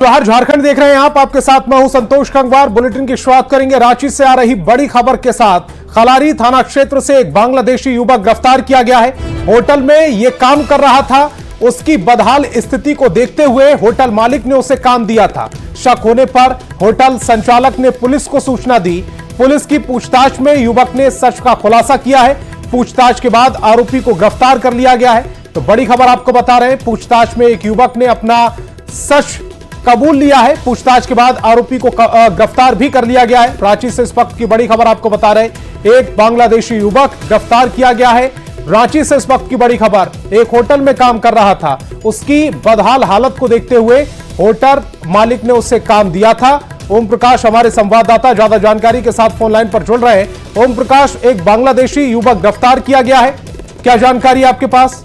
जोहार झारखंड देख रहे हैं आप, आपके साथ मैं हूं संतोष कंगवार। बुलेटिन की शुरुआत करेंगे रांची से आ रही बड़ी खबर के साथ। खलारी थाना क्षेत्र से एक बांग्लादेशी युवक गिरफ्तार किया गया है। होटल में यह काम कर रहा था। उसकी बदहाल स्थिति को देखते हुए होटल मालिक ने उसे काम दिया था। शक होने पर होटल संचालक ने पुलिस को सूचना दी। पुलिस की पूछताछ में युवक ने सच का खुलासा किया है। पूछताछ के बाद आरोपी को गिरफ्तार कर लिया गया है। तो बड़ी खबर आपको बता रहे हैं, पूछताछ में एक युवक ने अपना सच कबूल लिया है। पूछताछ के बाद आरोपी को गिरफ्तार भी कर लिया गया है। रांची से इस वक्त की बड़ी खबर आपको बता रहे हैं, एक बांग्लादेशी युवक गिरफ्तार किया गया है। रांची से इस वक्त की बड़ी खबर, एक होटल में काम कर रहा था। उसकी बदहाल हालत को देखते हुए होटल मालिक ने उसे काम दिया था। ओम प्रकाश हमारे संवाददाता ज्यादा जानकारी के साथ फोन लाइन पर जुड़ रहे हैं। ओम प्रकाश, एक बांग्लादेशी युवक गिरफ्तार किया गया है, क्या जानकारी है आपके पास?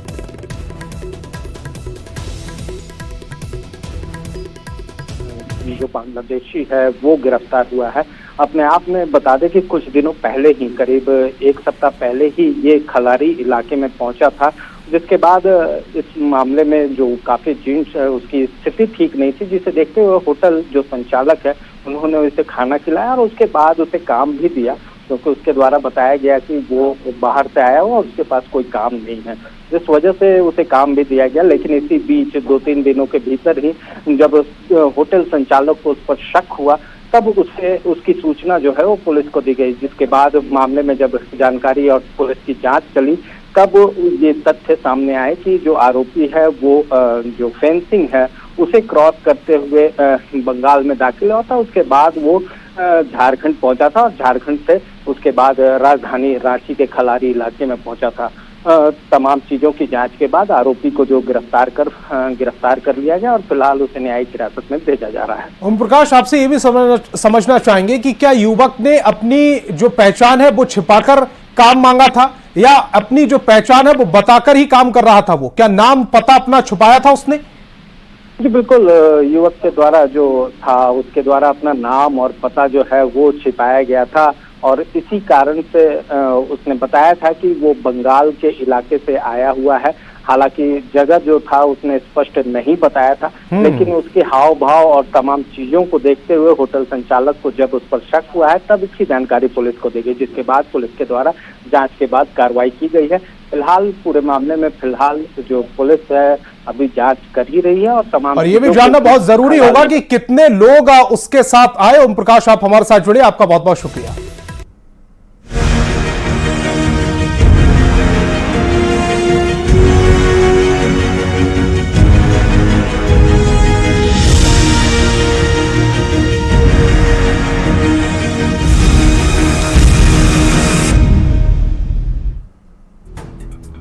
जो बांग्लादेशी है वो गिरफ्तार हुआ है। अपने आप में बता दें कि कुछ दिनों पहले ही, करीब एक सप्ताह पहले ही ये खलारी इलाके में पहुंचा था, जिसके बाद इस मामले में जो काफी जीर्ण है उसकी स्थिति ठीक नहीं थी, जिसे देखते हुए होटल जो संचालक है उन्होंने उसे खाना खिलाया और उसके बाद उसे काम भी दिया, क्योंकि उसके द्वारा बताया गया कि वो बाहर से आया हुआ और उसके पास कोई काम नहीं है, जिस वजह से उसे काम भी दिया गया। लेकिन इसी बीच 2-3 दिनों के भीतर ही जब होटल संचालक को उस पर शक हुआ, तब उसकी सूचना जो है वो पुलिस को दी गई, जिसके बाद मामले में जब जानकारी और पुलिस की जांच चली, तब ये तथ्य सामने आए कि जो आरोपी है वो जो फेंसिंग है उसे क्रॉस करते हुए बंगाल में दाखिल हुआ था। उसके बाद वो झारखंड पहुंचा था और झारखंड से उसके बाद राजधानी रांची के खलारी इलाके में पहुंचा था। तमाम चीजों की जांच के बाद आरोपी को जो गिरफ्तार कर लिया गया और फिलहाल उसे न्यायिक हिरासत में भेजा जा रहा है। ओम प्रकाश, आपसे ये भी समझना चाहेंगे कि क्या युवक ने अपनी जो पहचान है वो छिपाकर काम मांगा था या अपनी जो पहचान है वो बताकर ही काम कर रहा था? वो क्या नाम पता अपना छुपाया था उसने? जी बिल्कुल, युवक के द्वारा जो था उसके द्वारा अपना नाम और पता जो है वो छिपाया गया था और इसी कारण से उसने बताया था कि वो बंगाल के इलाके से आया हुआ है। हालांकि जगह जो था उसने स्पष्ट नहीं बताया था, लेकिन उसके हाव भाव और तमाम चीजों को देखते हुए होटल संचालक को जब उस पर शक हुआ है, तब इसकी जानकारी पुलिस को दी गई, जिसके बाद पुलिस के द्वारा जांच के बाद कार्रवाई की गई है। फिलहाल पूरे मामले में जो पुलिस है अभी जांच कर ही रही है और तमाम, और ये भी जानना बहुत जरूरी होगा कि कितने लोग उसके साथ आए। ओम प्रकाश, आप हमारे साथ जुड़े, आपका बहुत बहुत शुक्रिया।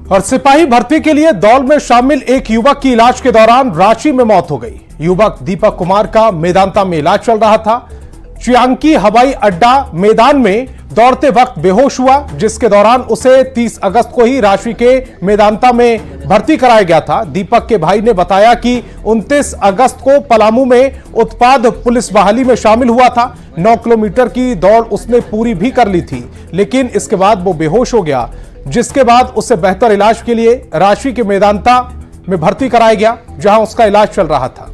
और सिपाही भर्ती के लिए दौड़ में शामिल एक युवक की इलाज के दौरान रांची में मौत हो गई। युवक दीपक कुमार का मेदांता में इलाज चल रहा था। चियांकी हवाई अड्डा मैदान में दौड़ते वक्त बेहोश हुआ, जिसके दौरान उसे 30 अगस्त को ही रांची के मेदांता में भर्ती कराया गया था। दीपक के भाई ने बताया कि 29 अगस्त को पलामू में उत्पाद पुलिस बहाली में शामिल हुआ था। 9 किलोमीटर की दौड़ उसने पूरी भी कर ली थी, लेकिन इसके बाद वो बेहोश हो गया, जिसके बाद उसे बेहतर इलाज के लिए रांची के मेदांता में भर्ती कराया गया, जहां उसका इलाज चल रहा था।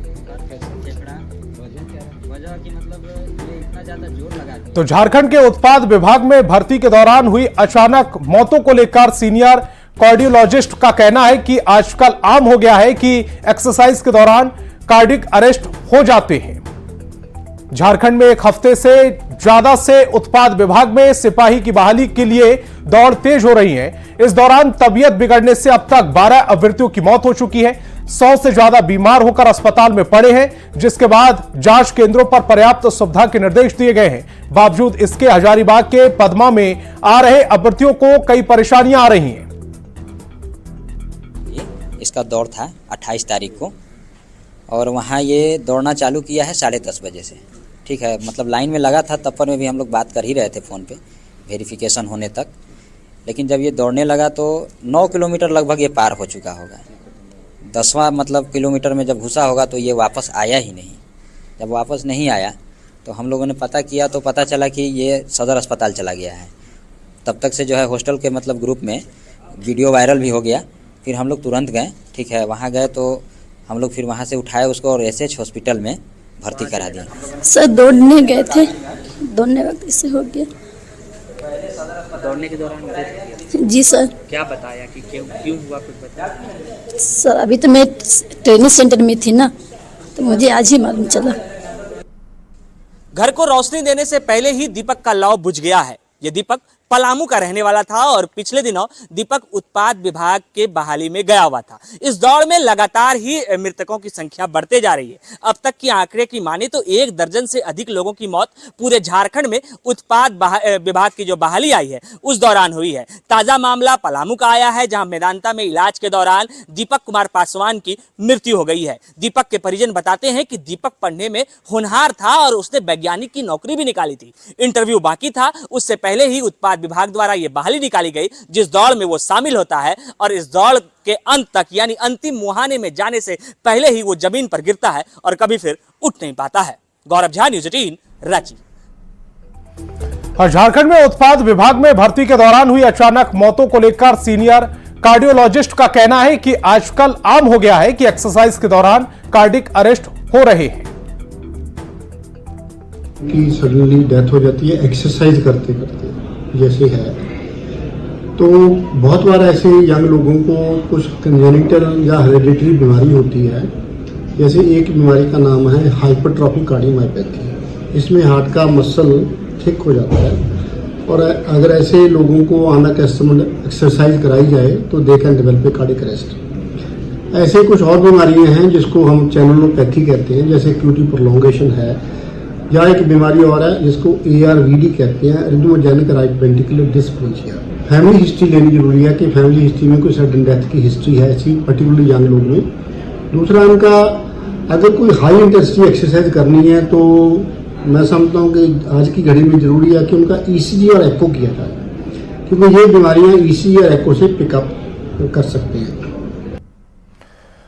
तो झारखंड के उत्पाद विभाग में भर्ती के दौरान हुई अचानक मौतों को लेकर सीनियर कार्डियोलॉजिस्ट का कहना है कि आजकल आम हो गया है कि एक्सरसाइज के दौरान कार्डिक अरेस्ट हो जाते हैं। झारखंड में एक हफ्ते से ज्यादा से उत्पाद विभाग में सिपाही की बहाली के लिए दौड़ तेज हो रही है। इस दौरान तबीयत बिगड़ने से अब तक 12 अभ्यर्थियों की मौत हो चुकी है। 100 से ज्यादा बीमार होकर अस्पताल में पड़े हैं, जिसके बाद जांच केंद्रों पर पर्याप्त सुविधा के निर्देश दिए गए हैं। बावजूद इसके हजारीबाग के पदमा में आ रहे अभ्यर्थियों को कई परेशानियां आ रही हैं। इसका दौड़ था 28 तारीख को और वहाँ ये दौड़ना चालू किया है 10:30 बजे से। ठीक है, मतलब लाइन में लगा था, तब पर में भी हम लोग बात कर ही रहे थे फ़ोन पे वेरिफिकेशन होने तक। लेकिन जब ये दौड़ने लगा तो 9 किलोमीटर लगभग ये पार हो चुका होगा। 10वां मतलब किलोमीटर में जब घुसा होगा तो ये वापस आया ही नहीं। जब वापस नहीं आया तो हम लोगों ने पता किया तो पता चला कि ये सदर अस्पताल चला गया है। तब तक से जो है हॉस्टल के मतलब ग्रुप में वीडियो वायरल भी हो गया। फिर हम लोग तुरंत गए, ठीक है, वहाँ गए तो हम लोग फिर वहाँ से उठाए उसको और एसएच हॉस्पिटल में भर्ती करा दिए। सर दौड़ने गए थे, दौड़ने वक्त इससे हो गया। दौड़ने के दौरान डेथ हो गया। जी सर। क्या बताया कि क्यों क्यों हुआ, कुछ बताया? सर अभी तो मैं ट्रेनिंग सेंटर में थी ना, तो मुझे आज ही मालूम चला। घर को रोशनी देने से पहले ही दीपक का लौ बुझ गया है। ये दीपक पलामू का रहने वाला था और पिछले दिनों दीपक उत्पाद विभाग के बहाली में गया हुआ था। इस दौड़ में लगातार ही मृतकों की संख्या बढ़ते जा रही है। अब तक की आंकड़े की माने तो 1 दर्जन से अधिक लोगों की मौत पूरे झारखंड में उत्पाद विभाग की जो बहाली आई है उस दौरान हुई है। ताजा मामला पलामू का आया है, जहां मेदांता में इलाज के दौरान दीपक कुमार पासवान की मृत्यु हो गई है। दीपक के परिजन बताते हैं कि दीपक पढ़ने में होनहार था और उसने वैज्ञानिक की नौकरी भी निकाली थी। इंटरव्यू बाकी था, उससे पहले ही उत्पाद विभाग द्वारा यह बहाली निकाली गई जिस दौड़ में वो शामिल होता है और इस दौड़ के अंत तक यानी अंतिम मुहाने में जाने से पहले ही वो जमीन पर गिरता है और कभी फिर उठ नहीं पाता है। गौरव झा, न्यूज़ 18, रांची। और झारखंड में उत्पाद विभाग में भर्ती के दौरान हुई अचानक मौतों को लेकर सीनियर कार्डियोलॉजिस्ट का कहना है कि आजकल आम हो गया है कि एक्सरसाइज के दौरान कार्डिक अरेस्ट हो रहे हैं। की सडनली डेथ हो जाती है एक्सरसाइज करते करते जैसे है, तो बहुत बार ऐसे यंग लोगों को कुछ कंजेनिटल या हेरिडिटरी बीमारी होती है। जैसे एक बीमारी का नाम है हाइपरट्रॉफिक कार्डियोमायोपैथी। इसमें हार्ट का मसल थिक हो जाता है और अगर ऐसे लोगों को अनक एक्सरसाइज कराई जाए तो they can develop cardiac arrest. ऐसे कुछ और बीमारियां हैं जिसको हम चैनलोपैथी कहते हैं, जैसे क्यूटी प्रोलोंगेशन है, या एक बीमारी और है जिसको ARVD कहते हैं, arrhythmogenic right ventricular dysfunction. Family history लेनी जरूरी है कि फैमिली हिस्ट्री में कोई सडन डेथ की हिस्ट्री है ऐसी पर्टिकुलरली यंग लोग में। दूसरा, उनका अगर कोई हाई इंटेंसिटी एक्सरसाइज करनी है तो मैं समझता हूँ कि आज की घड़ी में जरूरी है कि उनका ECG और एको किया जाए, क्योंकि ये बीमारियाँ ECG और एको से पिकअप कर सकते हैं।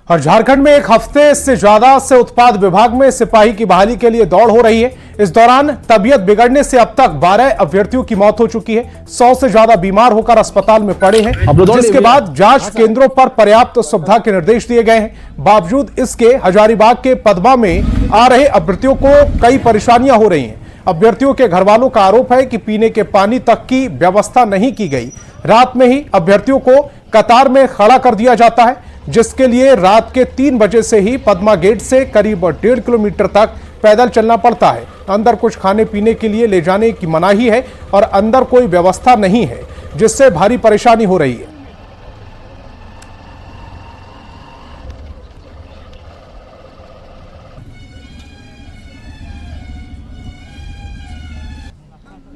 और झारखंड में एक हफ्ते से ज्यादा से उत्पाद विभाग में सिपाही की बहाली के लिए दौड़ हो रही है। इस दौरान तबीयत बिगड़ने से अब तक 12 अभ्यर्थियों की मौत हो चुकी है। 100 से ज्यादा बीमार होकर अस्पताल में पड़े हैं, जिसके बाद जांच केंद्रों पर पर्याप्त सुविधा के निर्देश दिए गए हैं। बावजूद इसके हजारीबाग के पदमा में आ रहे अभ्यर्थियों को कई परेशानियां हो रही हैं। अभ्यर्थियों के घर वालों का आरोप है कि पीने के पानी तक की व्यवस्था नहीं की गई। रात में ही अभ्यर्थियों को कतार में खड़ा कर दिया जाता है, जिसके लिए रात के 3 बजे से ही पदमा गेट से करीब 1.5 किलोमीटर तक पैदल चलना पड़ता है। अंदर कुछ खाने पीने के लिए ले जाने की मनाही है और अंदर कोई व्यवस्था नहीं है, जिससे भारी परेशानी हो रही है।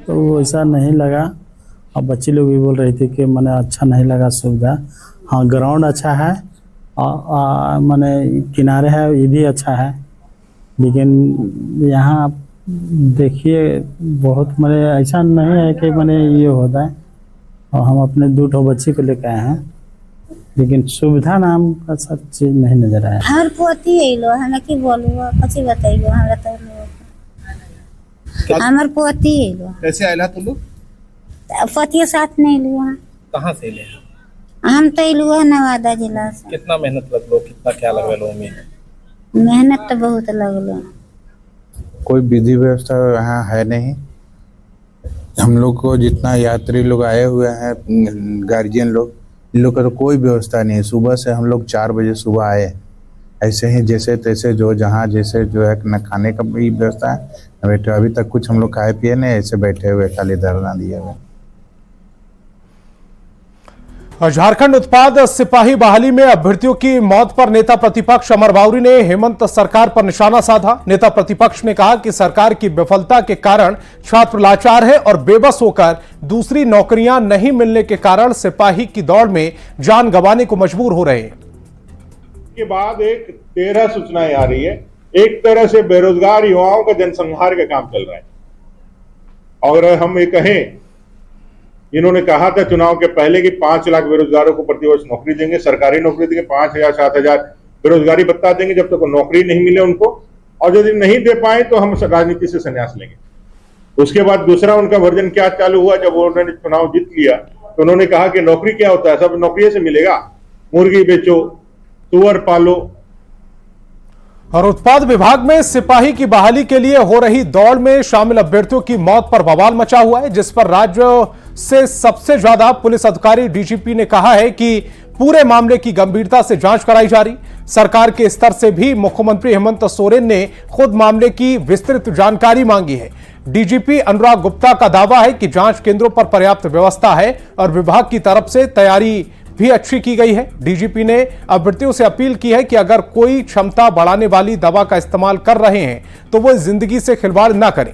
तो ऐसा नहीं लगा। अब बच्चे लोग भी बोल रहे थे कि मैंने अच्छा नहीं लगा सुविधा। हाँ, ग्राउंड अच्छा है, मैंने किनारे है, ये भी अच्छा है, लेकिन यहाँ देखिए बहुत मैंने ऐसा नहीं है कि मैंने ये होता है। और हम अपने 2 बच्चे को लेकर आए हैं, लेकिन सुविधा नाम का सब चीज नहीं नजर आया। हर पोती अइलो, हमें की बोलू कथी बताइयो, हमरा तो हमर पोती अइलो। कैसे आइला तुम लोग? पतिये साथ नहीं लियो। कहाँ से ले? हम तो अइलू है नवादा जिला से। कितना मेहनत लगलो, कितना क्या लगलो में? मेहनत तो बहुत लगलो। कोई विधि व्यवस्था यहाँ है नहीं। हम लोग को जितना यात्री लोग आए हुए हैं, गार्जियन लोग, इन लोग का तो कोई व्यवस्था नहीं है। सुबह से हम लोग 4 बजे सुबह आए, ऐसे ही जैसे तैसे जो जहाँ जैसे जो है न खाने का भी व्यवस्था है न बैठे। अभी तक कुछ हम लोग खाए पिए नहीं, ऐसे बैठे हुए खाली धरना दिए हुए। झारखंड उत्पाद सिपाही बहाली में अभ्यर्थियों की मौत पर नेता प्रतिपक्ष अमर बावरी ने हेमंत सरकार पर निशाना साधा। नेता प्रतिपक्ष ने कहा कि सरकार की विफलता के कारण छात्र लाचार है और बेबस होकर दूसरी नौकरियां नहीं मिलने के कारण सिपाही की दौड़ में जान गंवाने को मजबूर हो रहे हैं। के बाद एक 13 सूचनाएं आ रही है। एक तरह से बेरोजगार युवाओं का जनसंहार का काम चल रहा है। और हम ये कहें, इन्होंने कहा था चुनाव के पहले कि 5 लाख बेरोजगारों को प्रतिवर्ष नौकरी देंगे, सरकारी नौकरी देंगे, 5,000 7,000 बेरोजगारी भत्ता देंगे जब तक नौकरी नहीं मिले उनको, और यदि नहीं दे पाए तो हम राजनीति से संन्यास लेंगे। उसके बाद दूसरा उनका वर्जन क्या चालू हुआ, जब उन्होंने चुनाव जीत लिया तो उन्होंने कहा कि नौकरी क्या होता है, सब नौकरी से मिलेगा, मुर्गी बेचो, सुअर पालो। और उत्पाद विभाग में सिपाही की बहाली के लिए हो रही दौड़ में शामिल अभ्यर्थियों की मौत पर बवाल मचा हुआ है, जिस पर राज्य से सबसे ज्यादा पुलिस अधिकारी डीजीपी ने कहा है कि पूरे मामले की गंभीरता से जांच कराई जा रही। सरकार के स्तर से भी मुख्यमंत्री हेमंत सोरेन ने खुद मामले की विस्तृत जानकारी मांगी है। डीजीपी अनुराग गुप्ता का दावा है कि जांच केंद्रों पर पर्याप्त व्यवस्था है और विभाग की तरफ से तैयारी भी अच्छी की गई है। डीजीपी ने अभ्यर्थियों से अपील की है कि अगर कोई क्षमता बढ़ाने वाली दवा का इस्तेमाल कर रहे हैं तो वो जिंदगी से खिलवाड़ ना करें।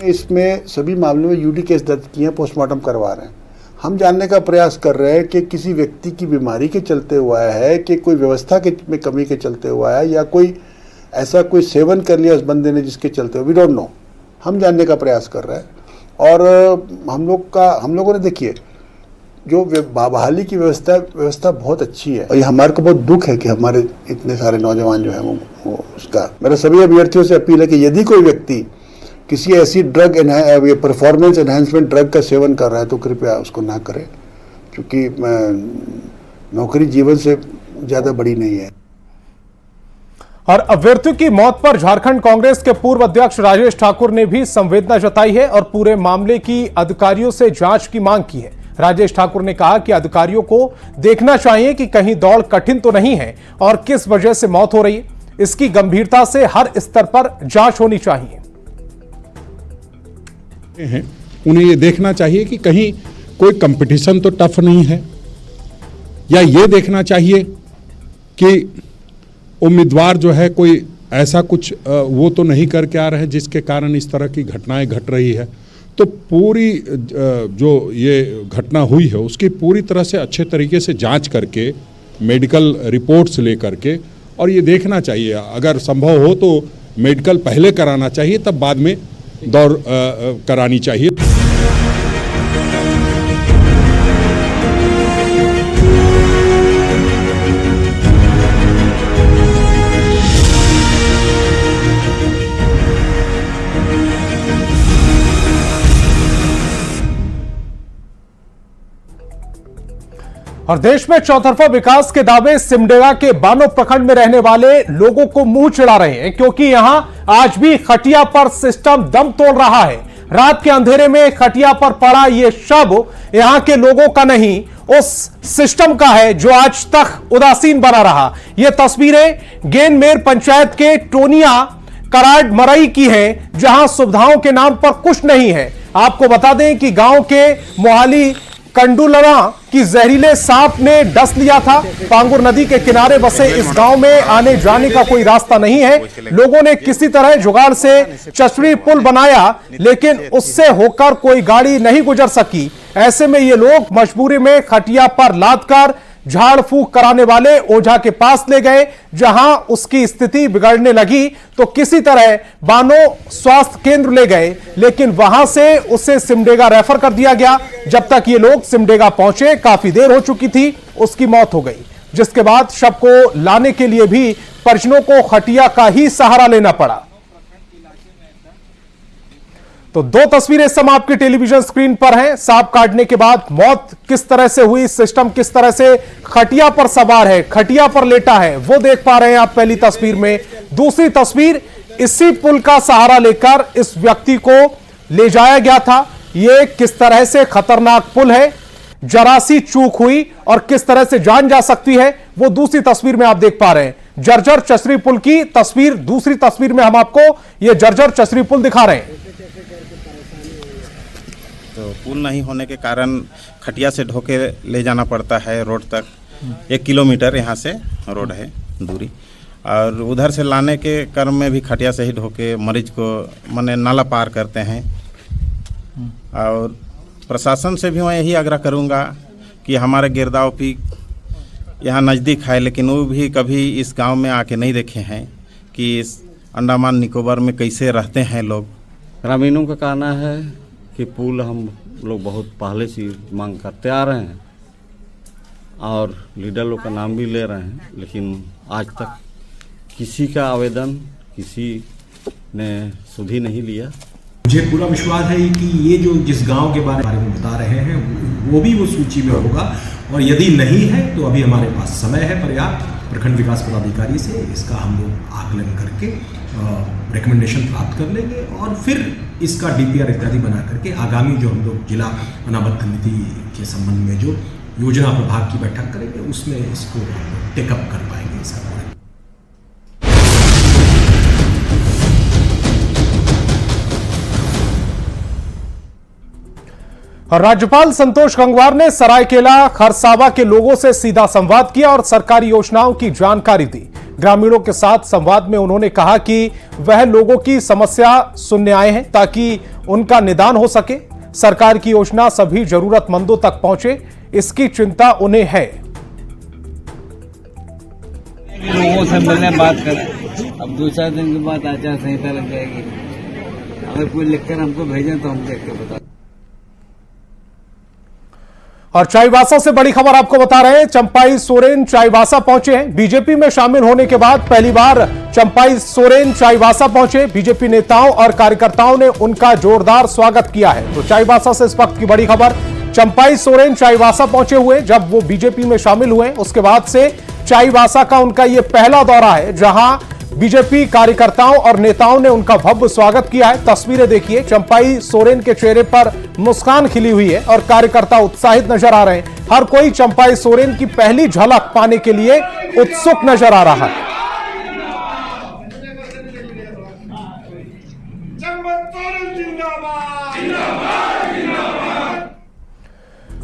इसमें सभी मामलों में यूडी केस दर्ज किए हैं, पोस्टमार्टम करवा रहे हैं। हम जानने का प्रयास कर रहे हैं कि किसी व्यक्ति की बीमारी के चलते हुआ है कि कोई व्यवस्था के में कमी के चलते हुआ है या कोई ऐसा कोई सेवन कर लिया उस बंदे ने जिसके चलते वी डोंट नो। हम जानने का प्रयास कर रहे हैं और हम लोगों ने देखिए जो बहाली की व्यवस्था बहुत अच्छी है और ये हमारे को बहुत दुख है कि हमारे इतने सारे नौजवान जो है वो उसका। मेरा सभी अभ्यर्थियों से अपील है कि यदि कोई व्यक्ति किसी ऐसी ड्रग परफॉर्मेंस एनहांसमेंट ड्रग का सेवन कर रहा है तो कृपया उसको ना करें, क्योंकि नौकरी जीवन से ज़्यादा बड़ी नहीं है। और अभ्यर्थियों की मौत पर झारखंड कांग्रेस के पूर्व अध्यक्ष राजेश ठाकुर ने भी संवेदना जताई है और पूरे मामले की अधिकारियों से जांच की मांग की है। राजेश ठाकुर ने कहा कि अधिकारियों को देखना चाहिए कि कहीं दौड़ कठिन तो नहीं है और किस वजह से मौत हो रही है। इसकी गंभीरता से हर स्तर पर जांच होनी चाहिए। उन्हें ये देखना चाहिए कि कहीं कोई कंपटीशन तो टफ नहीं है, या ये देखना चाहिए कि उम्मीदवार जो है कोई ऐसा कुछ वो तो नहीं करके आ रहे हैं जिसके कारण इस तरह की घटनाएं घट रही है। तो पूरी जो ये घटना हुई है उसकी पूरी तरह से अच्छे तरीके से जांच करके मेडिकल रिपोर्ट्स ले करके और ये देखना चाहिए, अगर संभव हो तो मेडिकल पहले कराना चाहिए तब बाद में दौड़ करानी चाहिए। और देश में चौतरफा विकास के दावे सिमडेगा के बानो प्रखंड में रहने वाले लोगों को मुंह चिढ़ा रहे हैं, क्योंकि यहां आज भी खटिया पर सिस्टम दम तोड़ रहा है। रात के अंधेरे में खटिया पर पड़ा यह शव यहां के लोगों का नहीं, उस सिस्टम का है जो आज तक उदासीन बना रहा। यह तस्वीरें गेनमेर पंचायत के टोनिया कराड मरई की हैं, जहां सुविधाओं के नाम पर कुछ नहीं है। आपको बता दें कि गांव के मोहाली कंडुलवा की जहरीले सांप ने डस लिया था। पांगुर नदी के किनारे बसे इस गांव में आने जाने का कोई रास्ता नहीं है। लोगों ने किसी तरह जुगाड़ से चचड़ी पुल बनाया, लेकिन उससे होकर कोई गाड़ी नहीं गुजर सकी। ऐसे में ये लोग मजबूरी में खटिया पर लादकर झाड़ फूक कराने वाले ओझा के पास ले गए, जहां उसकी स्थिति बिगड़ने लगी तो किसी तरह बानो स्वास्थ्य केंद्र ले गए, लेकिन वहां से उसे सिमडेगा रेफर कर दिया गया। जब तक ये लोग सिमडेगा पहुंचे काफी देर हो चुकी थी, उसकी मौत हो गई, जिसके बाद शव को लाने के लिए भी परिजनों को खटिया का ही सहारा लेना पड़ा। तो दो तस्वीरें इस समय आपकी टेलीविजन स्क्रीन पर हैं। सांप काटने के बाद मौत किस तरह से हुई, सिस्टम किस तरह से खटिया पर सवार है, खटिया पर लेटा है, वो देख पा रहे हैं आप पहली तस्वीर में। दूसरी तस्वीर, इसी पुल का सहारा लेकर इस व्यक्ति को ले जाया गया था। ये किस तरह से खतरनाक पुल है, जरा सी चूक हुई और किस तरह से जान जा सकती है, वो दूसरी तस्वीर में आप देख पा रहे हैं। जर्जर चचरी पुल की तस्वीर, दूसरी तस्वीर में हम आपको ये जर्जर चचरी पुल दिखा रहे हैं। तो पुल नहीं होने के कारण खटिया से ढोके ले जाना पड़ता है रोड तक। 1 किलोमीटर यहाँ से रोड है दूरी, और उधर से लाने के क्रम में भी खटिया से ही ढोके मरीज को माने नाला पार करते हैं। और प्रशासन से भी मैं यही आग्रह करूँगा कि हमारे गिरदाव पी यहाँ नज़दीक है, लेकिन वो भी कभी इस गांव में आके नहीं देखे हैं कि इस अंडमान निकोबार में कैसे रहते हैं लोग। ग्रामीणों का कहना है कि पुल हम लोग बहुत पहले से मांग करते आ रहे हैं और लीडर लोग का नाम भी ले रहे हैं, लेकिन आज तक किसी का आवेदन किसी ने सुधी नहीं लिया। मुझे पूरा विश्वास है कि ये जो जिस गांव के बारे में बता रहे हैं वो भी वो सूची में होगा, और यदि नहीं है तो अभी हमारे पास समय है पर्याप्त। प्रखंड विकास पदाधिकारी से इसका हम लोग आकलन करके रिकमेंडेशन प्राप्त कर लेंगे और फिर इसका DPR इत्यादि बना करके आगामी जो हम लोग जिला अनाबद्ध नीति के संबंध में जो योजना प्रभाग की बैठक करेंगे उसमें इसको टेकअप कर पाएंगे इसका। राज्यपाल संतोष गंगवार ने सरायकेला खरसावा के लोगों से सीधा संवाद किया और सरकारी योजनाओं की जानकारी दी। ग्रामीणों के साथ संवाद में उन्होंने कहा कि वह लोगों की समस्या सुनने आए हैं ताकि उनका निदान हो सके। सरकार की योजना सभी जरूरतमंदों तक पहुंचे, इसकी चिंता उन्हें है। लोगों से मिलने बात करें, अब 2-4 दिन के बाद आचार संहिता लग जाएगी। अगर कोई लिखकर हमको भेजें तो हम देख के बता। और चाईबासा से बड़ी खबर आपको बता रहे हैं। चंपाई सोरेन चाईबासा पहुंचे हैं। बीजेपी में शामिल होने के बाद पहली बार चंपाई सोरेन चाईबासा पहुंचे। बीजेपी नेताओं और कार्यकर्ताओं ने उनका जोरदार स्वागत किया है। तो चाईबासा से इस वक्त की बड़ी खबर, चंपाई सोरेन चाईबासा पहुंचे हुए जब वो बीजेपी में शामिल हुए, उसके बाद से चाईबासा का उनका यह पहला दौरा है जहां बीजेपी कार्यकर्ताओं और नेताओं ने उनका भव्य स्वागत किया है। तस्वीरें देखिए, चंपाई सोरेन के चेहरे पर मुस्कान खिली हुई है और कार्यकर्ता उत्साहित नजर आ रहे हैं। हर कोई चंपाई सोरेन की पहली झलक पाने के लिए उत्सुक नजर आ रहा है।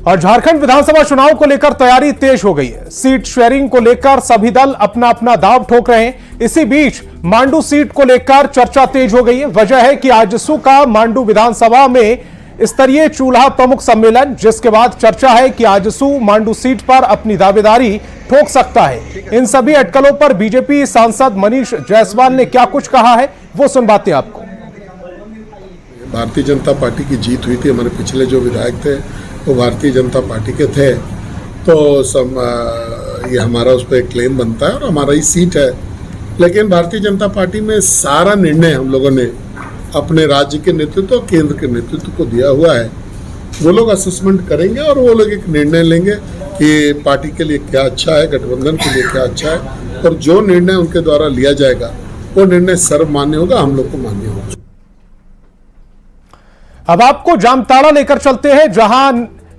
और झारखंड विधानसभा चुनाव को लेकर तैयारी तेज हो गई है। सीट शेयरिंग को लेकर सभी दल अपना अपना दांव ठोक रहे हैं। इसी बीच मांडू सीट को लेकर चर्चा तेज हो गई है। वजह है कि आजसू का मांडू विधानसभा में स्तरीय चूल्हा प्रमुख सम्मेलन, जिसके बाद चर्चा है कि आजसू मांडू सीट पर अपनी दावेदारी ठोक सकता है। इन सभी अटकलों पर बीजेपी सांसद मनीष जायसवाल ने क्या कुछ कहा है, वो सुनवाते हैं आपको। भारतीय जनता पार्टी की जीत हुई थी। हमारे पिछले जो विधायक थे वो भारतीय जनता पार्टी के थे, तो ये हमारा उस पर एक क्लेम बनता है और हमारा ही सीट है। लेकिन भारतीय जनता पार्टी में सारा निर्णय हम लोगों ने अपने राज्य के नेतृत्व और केंद्र के नेतृत्व को दिया हुआ है। वो लोग असेसमेंट करेंगे और वो लोग एक निर्णय लेंगे कि पार्टी के लिए क्या अच्छा है, गठबंधन के लिए क्या अच्छा है, और जो निर्णय उनके द्वारा लिया जाएगा वो निर्णय सर्वमान्य होगा, हम लोग को मान्य होगा। अब आपको जामताड़ा लेकर चलते हैं, जहां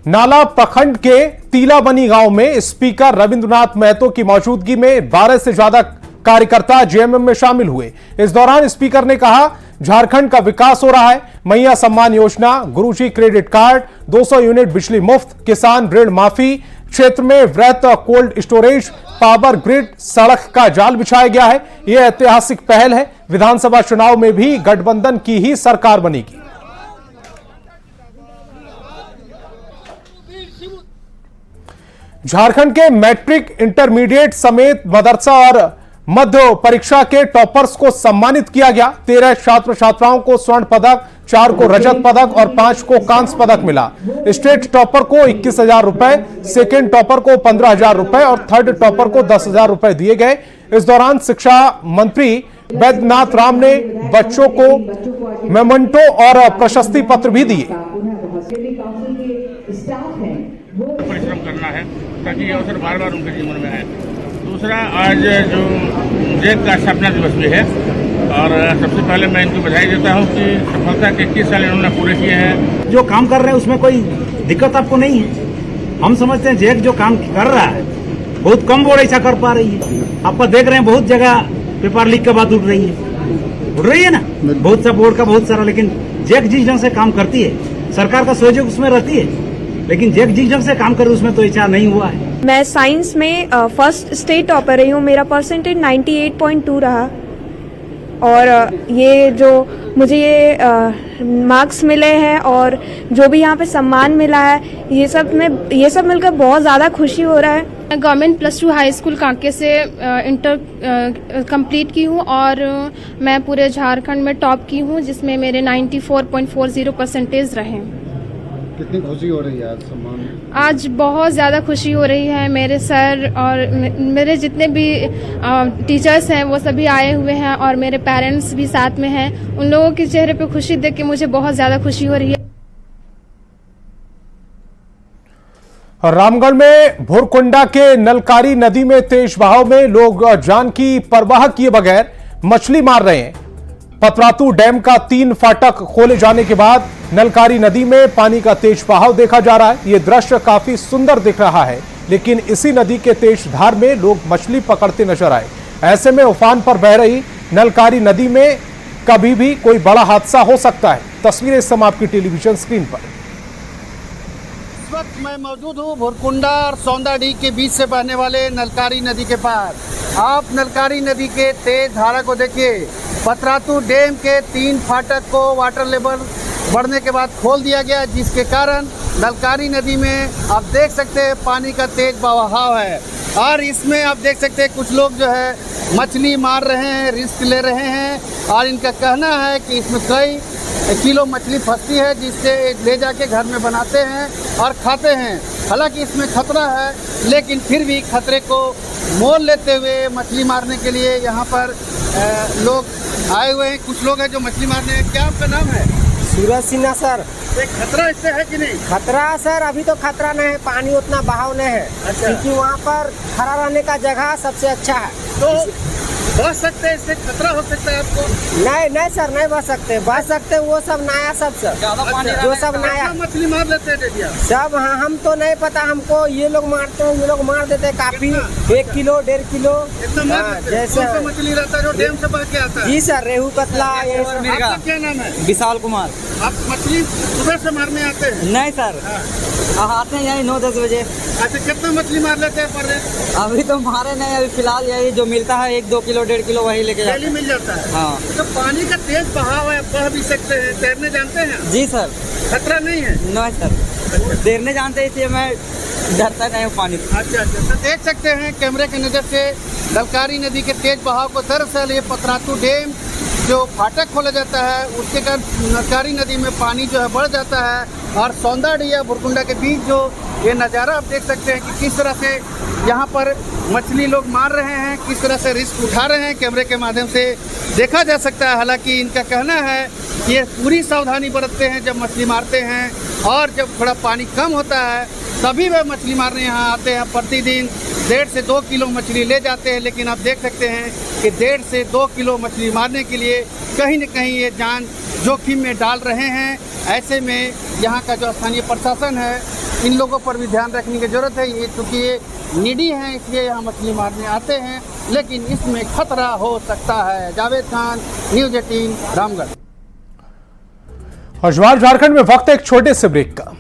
नाला प्रखंड के तीलाबनी गांव में स्पीकर रविंद्रनाथ महतो की मौजूदगी में 12 से ज्यादा कार्यकर्ता जेएमएम में शामिल हुए। इस दौरान स्पीकर ने कहा, झारखंड का विकास हो रहा है। मैया सम्मान योजना, गुरुजी क्रेडिट कार्ड, 200 यूनिट बिजली मुफ्त, किसान ऋण माफी, क्षेत्र में वृहत कोल्ड स्टोरेज, पावर ग्रिड, सड़क का जाल बिछाया गया है। यह ऐतिहासिक पहल है। विधानसभा चुनाव में भी गठबंधन की ही सरकार बनेगी। झारखंड के मैट्रिक, इंटरमीडिएट समेत मदरसा और मध्य परीक्षा के टॉपर्स को सम्मानित किया गया। 13 छात्र छात्राओं को स्वर्ण पदक, 4 को रजत पदक और 5 को कांस्य पदक मिला। स्टेट टॉपर को 21,000 रुपए, सेकेंड टॉपर को 15,000 रुपए और थर्ड टॉपर को 10,000 रुपए दिए गए। इस दौरान शिक्षा मंत्री वैद्यनाथ राम ने बच्चों को मेमेंटो और प्रशस्ति पत्र भी दिए। परिश्रम करना है ताकि ये अवसर बार बार उनके जीवन में आए। दूसरा, आज जो जेक का स्थापना दिवस भी है और सबसे पहले मैं इनको बधाई देता हूँ कि सफलता के 21 साल इन्होंने पूरे किए हैं। जो काम कर रहे हैं उसमें कोई दिक्कत आपको नहीं है। हम समझते हैं जेक जो काम कर रहा है बहुत कम बोर्ड ऐसा कर पा रही है। आपको देख रहे हैं बहुत जगह पेपर लीक के बाद उठ रही है ना, बहुत सा बोर्ड का बहुत सारा। लेकिन जेक जिस ढंग से काम करती है, सरकार का सहयोग उसमें रहती है, लेकिन जेक जिस ढंग से काम करे उसमें तो ऐसा नहीं हुआ है। मैं साइंस में फर्स्ट स्टेट टॉपर रही हूँ। मेरा परसेंटेज 98.2 रहा और ये जो मुझे ये मार्क्स मिले हैं और जो भी यहाँ पे सम्मान मिला है, ये सब मिलकर बहुत ज़्यादा खुशी हो रहा है। गवर्नमेंट +2 हाई स्कूल कांके से इंटर कंप्लीट की हूँ और मैं पूरे झारखंड में टॉप की हूँ, जिसमें मेरे 94.40 परसेंटेज रहे। कितनी खुशी हो रही है आज सम्मान? आज बहुत ज़्यादा खुशी हो रही है। मेरे सर और मेरे जितने भी टीचर्स हैं वो सभी आए हुए हैं और मेरे पेरेंट्स भी साथ में हैं। उन लोगों के चेहरे पे खुशी देख के मुझे बहुत ज़्यादा खुशी हो रही है। और रामगढ़ में भुरकुंडा के नलकारी नदी में तेज बहाव में लोग जान की परवाह किए बगैर मछली मार रहे हैं। पतरातू डैम का 3 फाटक खोले जाने के बाद नलकारी नदी में पानी का तेज बहाव देखा जा रहा है। यह दृश्य काफी सुंदर दिख रहा है, लेकिन इसी नदी के तेज धार में लोग मछली पकड़ते नजर आए। ऐसे में उफान पर बह रही नलकारी नदी में कभी भी कोई बड़ा हादसा हो सकता है। तस्वीरें इस समय आपकी टेलीविजन स्क्रीन पर। इस वक्त मैं मौजूद हूँ भुरकुंडा और सौंदाडीह के बीच से बहने वाले नलकारी नदी के पास। आप नलकारी नदी के तेज धारा को देखिए। पतरातू डैम के 3 फाटक को वाटर लेवल बढ़ने के बाद खोल दिया गया, जिसके कारण नलकारी नदी में आप देख सकते हैं पानी का तेज बहाव है। और इसमें आप देख सकते हैं कुछ लोग जो है मछली मार रहे हैं, रिस्क ले रहे हैं। और इनका कहना है कि इसमें कई किलो मछली फंसती है, जिससे ले जाके घर में बनाते हैं और खाते हैं। हालांकि इसमें खतरा है, लेकिन फिर भी खतरे को मोल लेते हुए मछली मारने के लिए यहाँ पर लोग आए हुए हैं। कुछ लोग हैं जो मछली मारने हैं। क्या आपका नाम है? सूरज सिन्हा सर। खतरा इससे है कि नहीं? खतरा सर अभी तो खतरा नहीं है, पानी उतना बहाव नहीं है। अच्छा। क्योंकि वहाँ पर खड़ा रहने का जगह सबसे अच्छा है। तो बच सकते हैं, इससे खतरा हो सकता है आपको? नहीं सर, नहीं बच सकते। बच सकते वो सब नया सब सर, जो सब नया मछली मार लेते हैं सब। हाँ, हम तो नहीं पता, हमको ये लोग मारते हैं, ये लोग मार देते हैं काफी। 1 किलो 1.5 किलो जैसे मछली रहता है जो डैम से बह के आता है। जी सर, रेहू कतला। आपका क्या नाम है? विशाल कुमार। आप मछली सुबह से मारने आते हैं? नहीं सर, आते हैं यही 9-10 बजे। अच्छा, कितना मछली मार लेते हैं पर दिन? अभी तो मारे नहीं, अभी फिलहाल यही जो मिलता है 1-2 किलो 1.5 किलो वही लेके जाते हैं। मिल जाता है। हाँ। तो पानी का तेज बहाव है, बह भी सकते हैं। तैरने जानते हैं? जी सर। खतरा नहीं है? नहीं सर, तैरने जानते हैं, इसलिए मैं डरता नहीं हूँ पानी से। अच्छा, तो देख सकते हैं कैमरे की नज़र से नलकारी नदी के तेज बहाव को। दरअसल ये पतरातू डैम जो फाटक खोला जाता है, उसके कारण नलकारी नदी में पानी जो है बढ़ जाता है। और सौंदाडीह या भुरकुंडा के बीच जो ये नज़ारा आप देख सकते हैं कि किस तरह से यहाँ पर मछली लोग मार रहे हैं, किस तरह से रिस्क उठा रहे हैं, कैमरे के माध्यम से देखा जा सकता है। हालांकि इनका कहना है कि ये पूरी सावधानी बरतते हैं जब मछली मारते हैं, और जब थोड़ा पानी कम होता है तभी वे मछली मारने यहाँ आते हैं। प्रतिदिन 1.5 से 2 किलो मछली ले जाते हैं, लेकिन आप देख सकते हैं कि 1.5 से 2 किलो मछली मारने के लिए कहीं न कहीं ये जान जोखिम में डाल रहे हैं। ऐसे में यहाँ का जो स्थानीय प्रशासन है, इन लोगों पर भी ध्यान रखने की जरूरत है। ये चूँकि ये नीडी हैं, इसलिए यहाँ मछली मारने आते हैं, लेकिन इसमें खतरा हो सकता है। जावेद खान, न्यूज़ 18, रामगढ़। और झारखंड में वक्त एक छोटे से ब्रेक का।